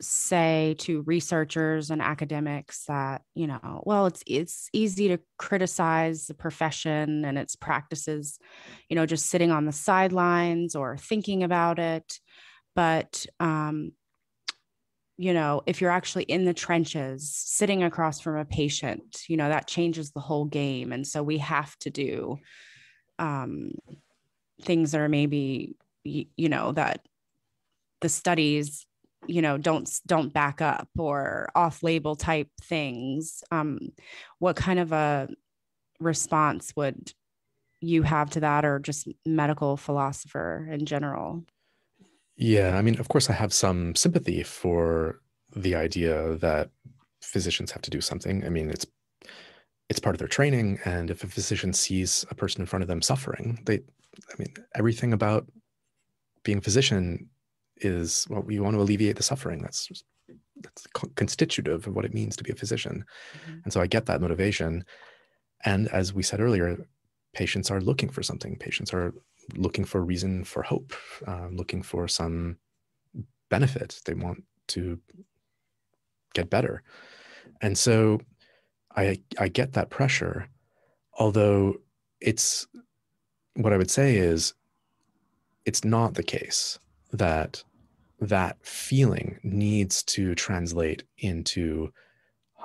S1: say to researchers and academics that, well, it's easy to criticize the profession and its practices, just sitting on the sidelines or thinking about it. But, if you're actually in the trenches, sitting across from a patient, that changes the whole game. And so we have to do things that are maybe, that the studies, don't back up, or off-label type things. What kind of a response would you have to that, or just medical philosopher in general?
S2: Yeah, I mean, of course, I have some sympathy for the idea that physicians have to do something. I mean, it's part of their training, and if a physician sees a person in front of them suffering, everything about being a physician is, well, we want to alleviate the suffering. That's constitutive of what it means to be a physician. And so I get that motivation. And as we said earlier, patients are looking for something. Patients are looking for a reason for hope, looking for some benefit. They want to get better. And so I get that pressure, although what I would say is it's not the case that that feeling needs to translate into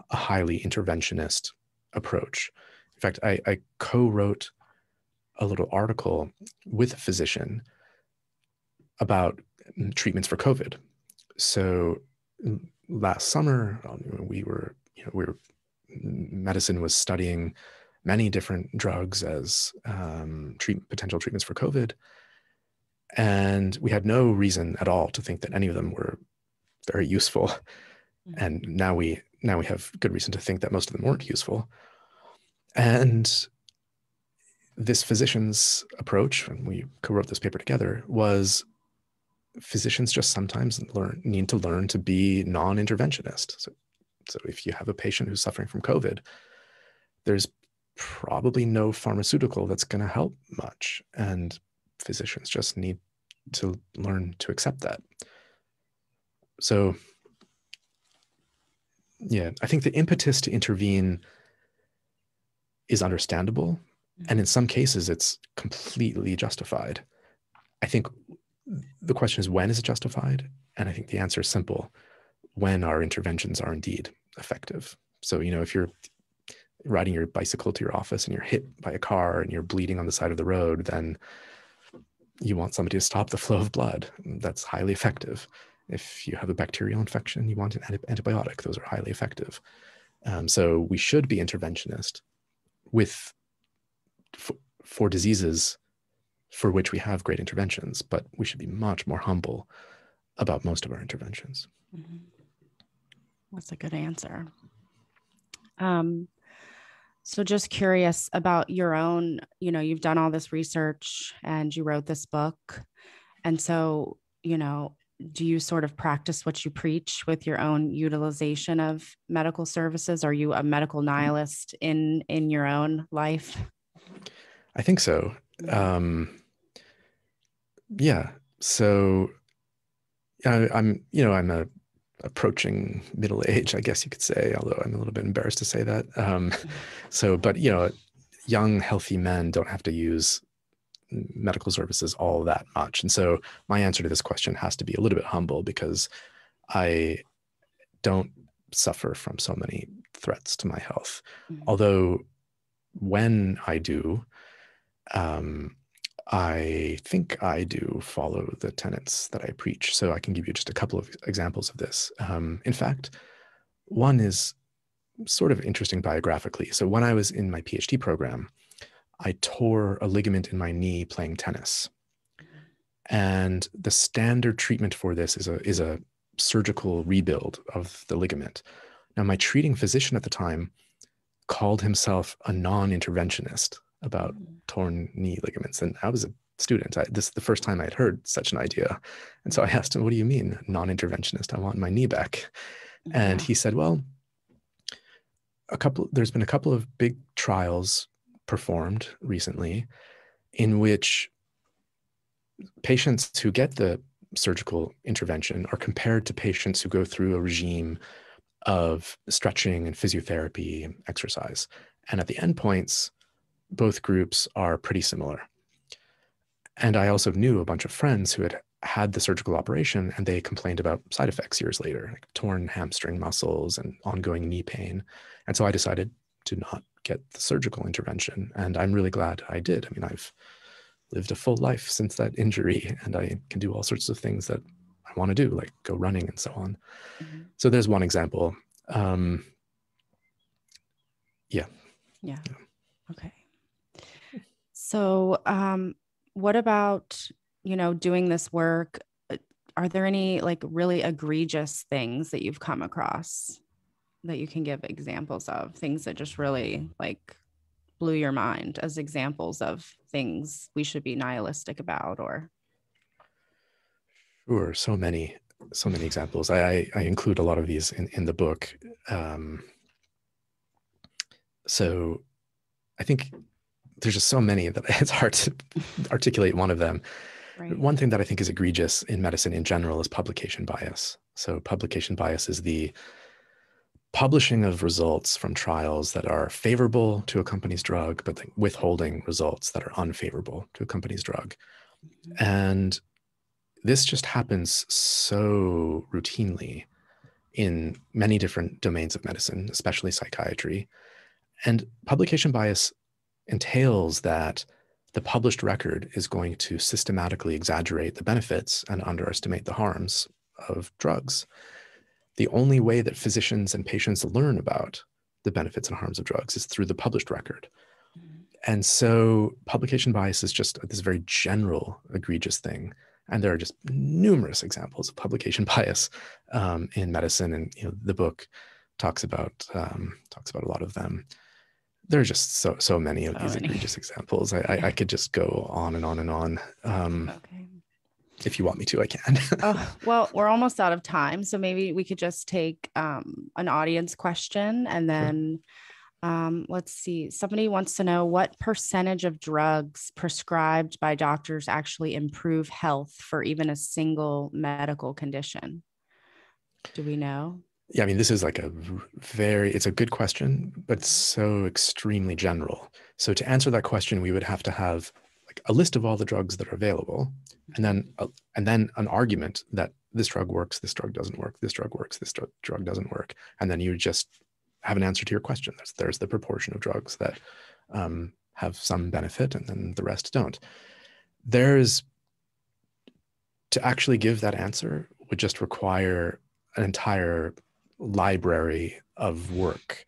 S2: a highly interventionist approach. In fact, I co-wrote a little article with a physician about treatments for COVID. So last summer, medicine was studying many different drugs as potential treatments for COVID. And we had no reason at all to think that any of them were very useful. And now we have good reason to think that most of them weren't useful. And this physician's approach, and we co-wrote this paper together, was physicians just sometimes need to learn to be non-interventionist. So if you have a patient who's suffering from COVID, there's probably no pharmaceutical that's going to help much. And physicians just need to learn to accept that. So, yeah, I think the impetus to intervene is understandable. And in some cases, it's completely justified. I think the question is, when is it justified? And I think the answer is simple: when our interventions are indeed effective. So, if you're riding your bicycle to your office and you're hit by a car and you're bleeding on the side of the road, then you want somebody to stop the flow of blood. That's highly effective. If you have a bacterial infection, you want an antibiotic. Those are highly effective. So we should be interventionist for diseases for which we have great interventions, but we should be much more humble about most of our interventions.
S1: That's a good answer. So just curious about your own, you've done all this research and you wrote this book. And so, do you sort of practice what you preach with your own utilization of medical services? Are you a medical nihilist in your own life?
S2: I think so. Yeah. So I'm a approaching middle age, I guess you could say, although I'm a little bit embarrassed to say that. But young, healthy men don't have to use medical services all that much. And so my answer to this question has to be a little bit humble because I don't suffer from so many threats to my health. Although when I do, I think I do follow the tenets that I preach. So I can give you just a couple of examples of this. In fact, one is sort of interesting biographically. So when I was in my PhD program, I tore a ligament in my knee playing tennis. And the standard treatment for this is a surgical rebuild of the ligament. Now, my treating physician at the time called himself a non-interventionist about torn knee ligaments. And I was a student. This is the first time I had heard such an idea. And so I asked him, what do you mean, non-interventionist? I want my knee back. And he said, well, there's been a couple of big trials performed recently in which patients who get the surgical intervention are compared to patients who go through a regime of stretching and physiotherapy and exercise. And at the endpoints, both groups are pretty similar. And I also knew a bunch of friends who had the surgical operation and they complained about side effects years later, like torn hamstring muscles and ongoing knee pain. And so I decided to not get the surgical intervention. And I'm really glad I did. I mean, I've lived a full life since that injury, and I can do all sorts of things that I want to do, like go running and so on. So there's one example. Yeah.
S1: Okay. So what about, doing this work? Are there any like really egregious things that you've come across that you can give examples of, things that just really like blew your mind as examples of things we should be nihilistic about? Or
S2: Sure, so many examples. I include a lot of these in the book. So I think there's just so many that it's hard to articulate one of them.
S1: Right.
S2: One thing that I think is egregious in medicine in general is publication bias. So publication bias is the publishing of results from trials that are favorable to a company's drug, but withholding results that are unfavorable to a company's drug. And this just happens so routinely in many different domains of medicine, especially psychiatry. And publication bias entails that the published record is going to systematically exaggerate the benefits and underestimate the harms of drugs. The only way that physicians and patients learn about the benefits and harms of drugs is through the published record. And so publication bias is just this very general, egregious thing. And there are just numerous examples of publication bias in medicine. And the book talks about a lot of them. There are just so many of these egregious examples. I could just go on and on and on.
S1: Okay.
S2: If you want me to, I can.
S1: Oh, well, we're almost out of time. So maybe we could just take an audience question and then let's see. Somebody wants to know, what percentage of drugs prescribed by doctors actually improve health for even a single medical condition? Do we know?
S2: Yeah, I mean, this is like it's a good question, but so extremely general. So to answer that question, we would have to have like a list of all the drugs that are available, and then an argument that this drug works, this drug doesn't work, this drug works, this drug doesn't work, and then you just have an answer to your question. There's the proportion of drugs that have some benefit, and then the rest don't. To actually give that answer would just require an entire library of work.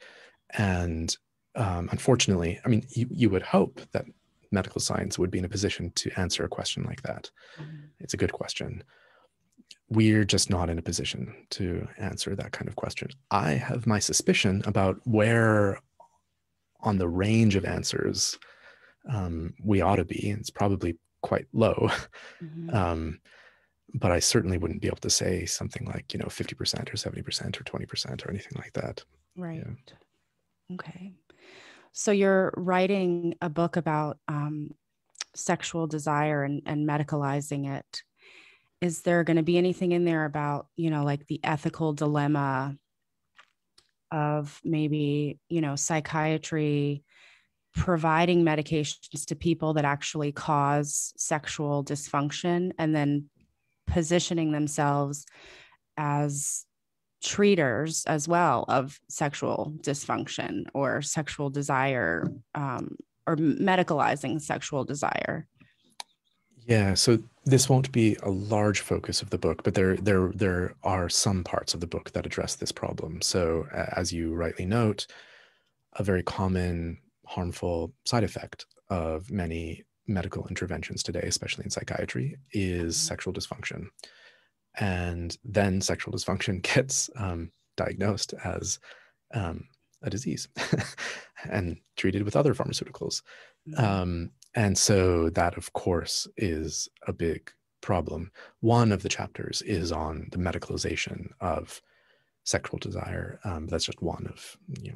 S2: And unfortunately, I mean, you would hope that medical science would be in a position to answer a question like that. It's a good question. We're just not in a position to answer that kind of question. I have my suspicion about where on the range of answers we ought to be. It's probably quite low. But I certainly wouldn't be able to say something like, 50% or 70% or 20% or anything like that.
S1: Right. Yeah. Okay. So you're writing a book about sexual desire and medicalizing it, is there going to be anything in there about, like the ethical dilemma of maybe, psychiatry providing medications to people that actually cause sexual dysfunction and then positioning themselves as treaters as well of sexual dysfunction or sexual desire, or medicalizing sexual desire?
S2: Yeah, so this won't be a large focus of the book, but there are some parts of the book that address this problem. So, as you rightly note, a very common harmful side effect of many medical interventions today, especially in psychiatry, is sexual dysfunction. And then sexual dysfunction gets diagnosed as a disease and treated with other pharmaceuticals. And so that, of course, is a big problem. One of the chapters is on the medicalization of sexual desire. That's just one of the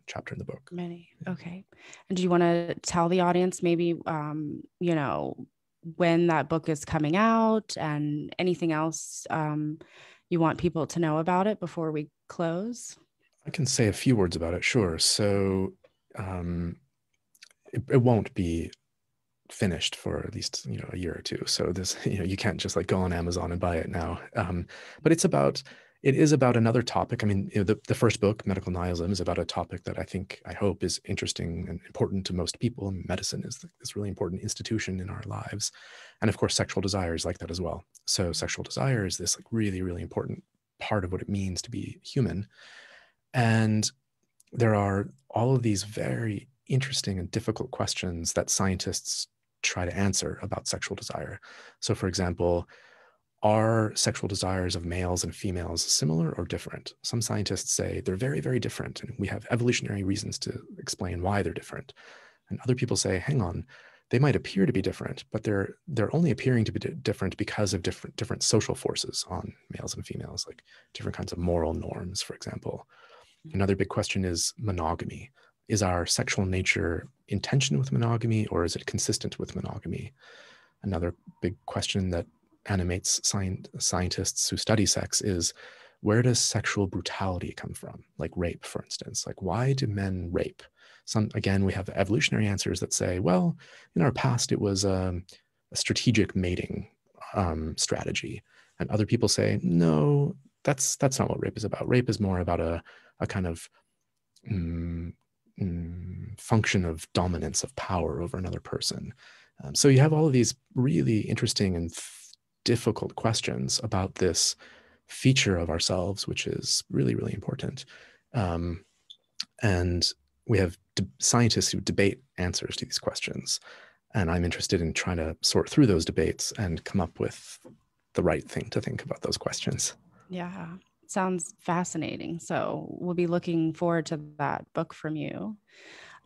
S2: chapter in the book.
S1: Many. Okay. And do you want to tell the audience maybe, when that book is coming out and anything else you want people to know about it before we close?
S2: I can say a few words about it, sure. So it won't be finished for at least a year or two. So this you can't just like go on Amazon and buy it now. But it is about another topic. I mean, the first book, Medical Nihilism, is about a topic that I hope is interesting and important to most people. And medicine is this really important institution in our lives, and of course, sexual desire is like that as well. So sexual desire is this like really, really important part of what it means to be human. And there are all of these very interesting and difficult questions that scientists try to answer about sexual desire. So, for example, are sexual desires of males and females similar or different? Some scientists say they're very, very different, and we have evolutionary reasons to explain why they're different. And other people say, hang on, they might appear to be different, but they're only appearing to be different because of different social forces on males and females, like different kinds of moral norms, for example. Another big question is monogamy. Is our sexual nature in tension with monogamy, or is it consistent with monogamy? Another big question that animates scientists who study sex is, where does sexual brutality come from? Like rape, for instance. Like, why do men rape? Again, we have evolutionary answers that say, well, in our past, it was a strategic mating strategy. And other people say, no, that's not what rape is about. Rape is more about a kind of function of dominance, of power over another person. So you have all of these really interesting and difficult questions about this feature of ourselves, which is really, really important. And we have scientists who debate answers to these questions. And I'm interested in trying to sort through those debates and come up with the right thing to think about those questions.
S1: Yeah, sounds fascinating. So we'll be looking forward to that book from you.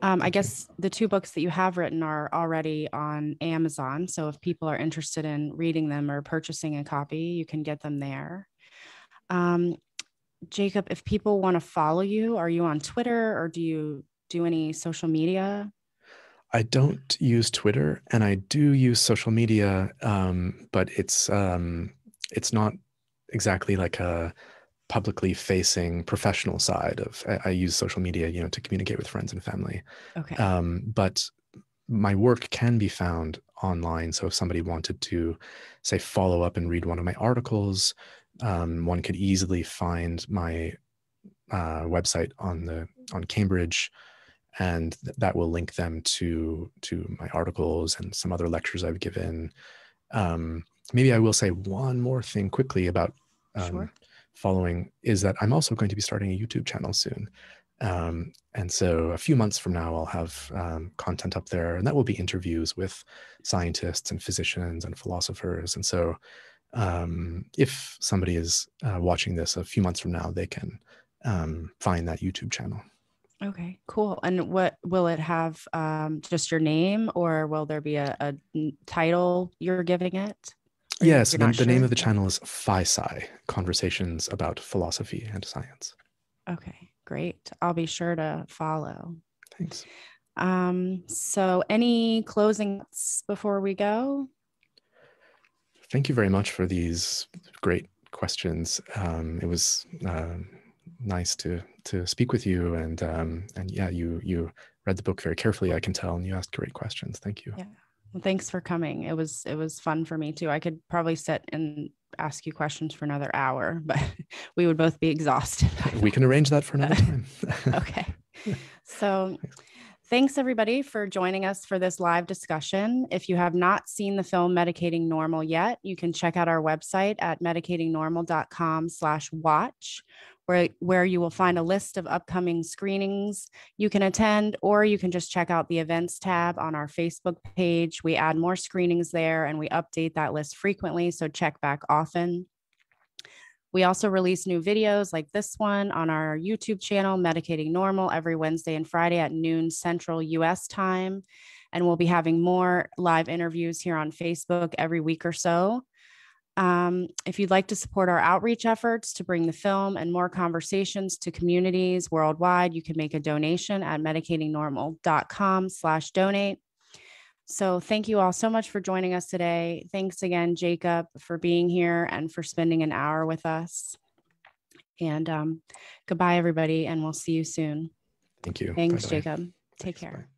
S1: I guess the two books that you have written are already on Amazon. So if people are interested in reading them or purchasing a copy, you can get them there. Jacob, if people want to follow you, are you on Twitter or do you do any social media?
S2: I don't use Twitter, and I do use social media, but it's not exactly like a publicly facing professional side of. I use social media, to communicate with friends and family.
S1: Okay.
S2: But my work can be found online. So if somebody wanted to, say, follow up and read one of my articles, one could easily find my website on Cambridge, and that will link them to my articles and some other lectures I've given. Maybe I will say one more thing quickly about
S1: Sure.
S2: following, is that I'm also going to be starting a YouTube channel soon. And so a few months from now, I'll have content up there, and that will be interviews with scientists and physicians and philosophers. And so if somebody is watching this a few months from now, they can find that YouTube channel.
S1: Okay, cool. And what will it have? Just your name, or will there be a title you're giving it?
S2: Yes, the name of the channel is Phi-Sci, Conversations about Philosophy and Science.
S1: Okay, great. I'll be sure to follow.
S2: Thanks.
S1: So any closing thoughts before we go?
S2: Thank you very much for these great questions. It was nice to speak with you, and yeah, you read the book very carefully, I can tell, and you asked great questions. Thank you.
S1: Yeah. Well, thanks for coming. It was fun for me too. I could probably sit and ask you questions for another hour, but we would both be exhausted.
S2: We can arrange that for another time.
S1: Okay. So thanks everybody for joining us for this live discussion. If you have not seen the film Medicating Normal yet, you can check out our website at medicatingnormal.com/watch, where you will find a list of upcoming screenings you can attend, or you can just check out the events tab on our Facebook page. We add more screenings there and we update that list frequently, so check back often. We also release new videos like this one on our YouTube channel, Medicating Normal, every Wednesday and Friday at noon Central US time. And we'll be having more live interviews here on Facebook every week or so. If you'd like to support our outreach efforts to bring the film and more conversations to communities worldwide, you can make a donation at medicatingnormal.com/donate. So thank you all so much for joining us today. Thanks again, Jacob, for being here and for spending an hour with us. And goodbye, everybody, and we'll see you soon.
S2: Thank you.
S1: Thanks,
S2: Bye-bye.
S1: Jacob. Take care.
S2: Bye.